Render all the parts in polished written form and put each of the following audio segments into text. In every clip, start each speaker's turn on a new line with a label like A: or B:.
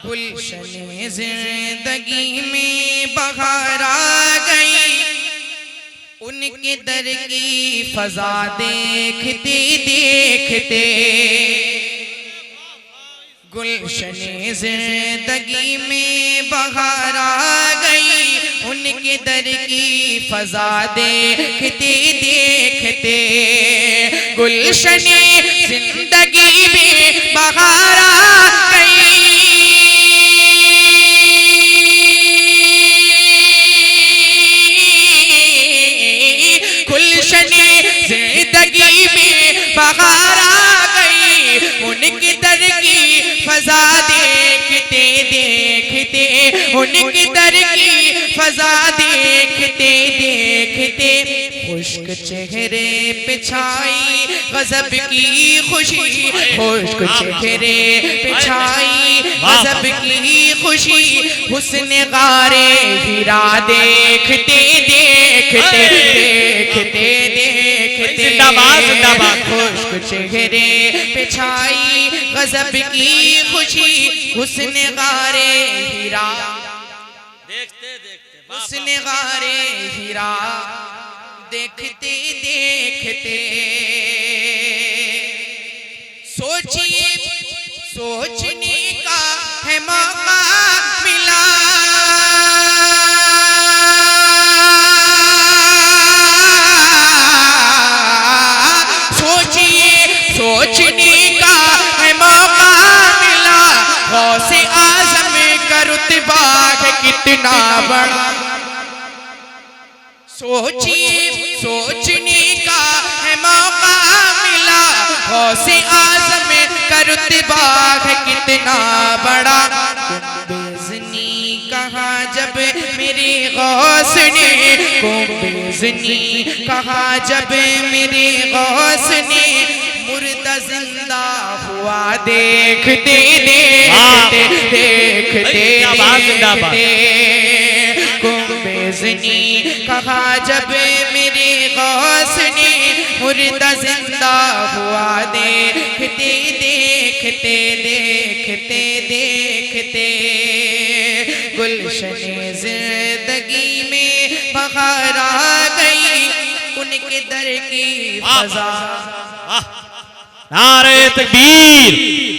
A: गुलशने जिंदगी में बहार आ गई, उनके दर की फजा देखते देखते। गुलशने जिंदगी में बहार आ गई, उनके दर की फजा देखते देखते। गुलशने जिंदगी में बहार आ गई, गुलशने जिंदगी में बहार आ गई, उनके दर की फजा देखते देखते। उनके दर की फजा देखते देखते। खुश्क चेहरे पे छाई गजब की खुशी, खुश्क चेहरे पे छाई गजब की खुशी। हुस्न गारे हीरा देखते देखते देखते देखते। खुश्क चेहरे पे छाई गजब की खुशी, हुस्न गारे हीरा देखते देखते। हुस्न गारे हीरा देखते देखते। सोचिए सोचने का है मौका मिला, सोचिए सोचने का है मौका मिला। गौसे आज़म का रुतबा है कितना बड़ा, सोचिए सोचने का है मौका मिला। गौसे आज़म का रुतबा है कितना बड़ा। बेज़नी कहा जब मेरे गौस ने, बेज़नी कहा जब मेरे गौस ने। मुर्दा जिंदा हुआ देखते देखते देखते देखते। बेज़नी कहा जब मेरे गौस ने, मुर्दा जिंदा हुआ देखते देखते देखते देखते। गुलशने जिंदगी में बहार आ गई, उनके दर की फजा।
B: नारे तकबीर,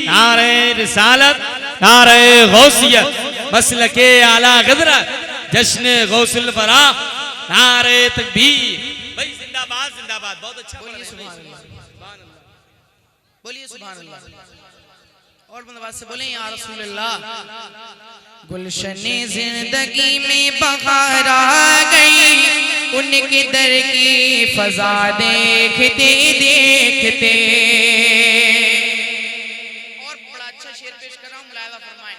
B: नारे रिसालत, नारे गौसियत, मसलके आला ग़दरत, जश्न गौसुल फरा, नारे तकबीर। भाई जिंदाबाद जिंदाबाद। बहुत अच्छा बोलिए सुभान अल्लाह,
A: बोलिए सुभान अल्लाह। और बंदबाद से बोले या रसूल अल्लाह। गुलशने जिंदगी में बहार आ गई, उनके दर की फजा देखते देखते। और बड़ा अच्छा शेर पेश कर रहा हूँ, मुलाहिज़ा फरमाएं,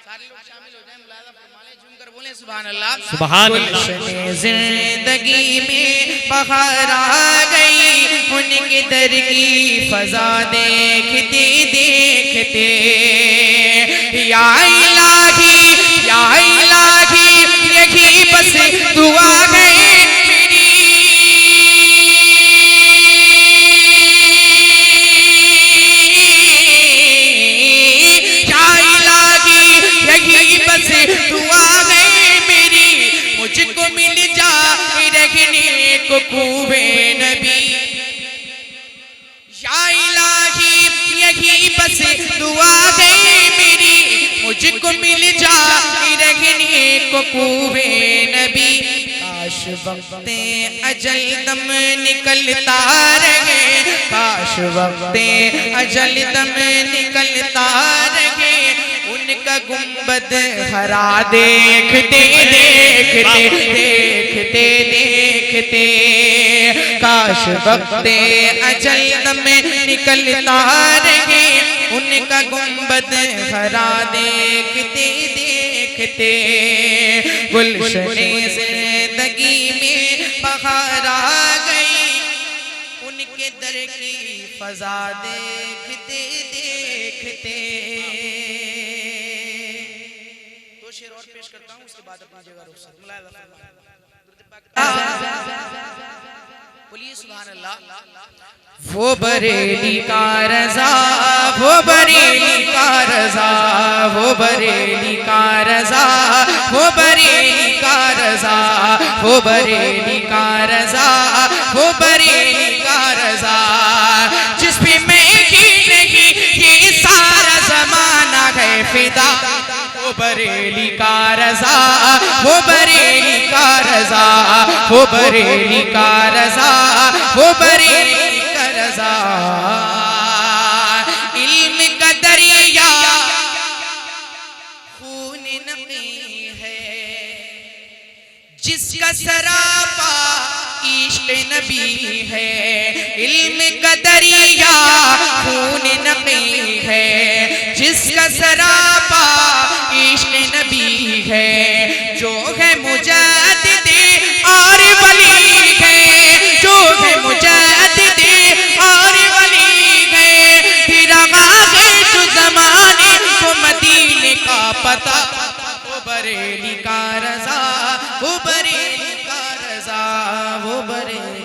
A: सारे लोग शामिल हो जाएं, मुलाहिज़ा फरमा लें, झूम कर बोले सुभान अल्लाह
B: सुभान अल्लाह।
A: गुलशने जिंदगी में बहार आ गई, उनके दर की फजा देखते देखते। या इलाही या इलाही यही बस दुआ है मेरी, या इलाही यही बस दुआ है मेरी। मुझको मिल जा रहने को खूबे नबी, या इलाही यही बस दुआ है मेरी। मुझको मिल जा रहने को खूबे नबी। काश वक्ते अजल दम निकलता रहे, काश वक्ते अजल दम निकलता रहे। उनका गुंबद हरा देखते देखते देखते देखते। काश वक्ते अजल दम निकलता रहे, उनका गुंबद हरा देखते देखते। गुलशने जिंदगी में बहार आ गई, उनके दर की फजा देखते देखते। दो शेर और पेश करता हूँ, उसके बाद अपनी जगह रुक सकता हूँ। बोलिए सुभान अल्लाह। वो बरेली का रज़ा, वो बरेली का रज़ा, वो बरेली का रज़ा, वो बरेली का रज़ा, वो बरेली का रज़ा, वो बरेली का रज़ा, जिस पे मैं ही नहीं ये सारा ज़माना है फिदा। वो बरेली का रज़ा, वो बरेली का रज़ा, वो बरेली का रज़ा, वो बरेली का रज़ा। इल्म का दरिया खून नक़ी है, जिसका सरापा इश्क़ नबी है। इल्म का दरिया खून नक़ी है, जिसका सरापा इश्क़ नबी है। जो है मुजद्दिद और वली है, जो है मुजद्दिद और वली है। फिर आगे जो ज़माने को मदीने का पता। वो बरेली का रज़ा, वो बरेली का रज़ा, वो बरेली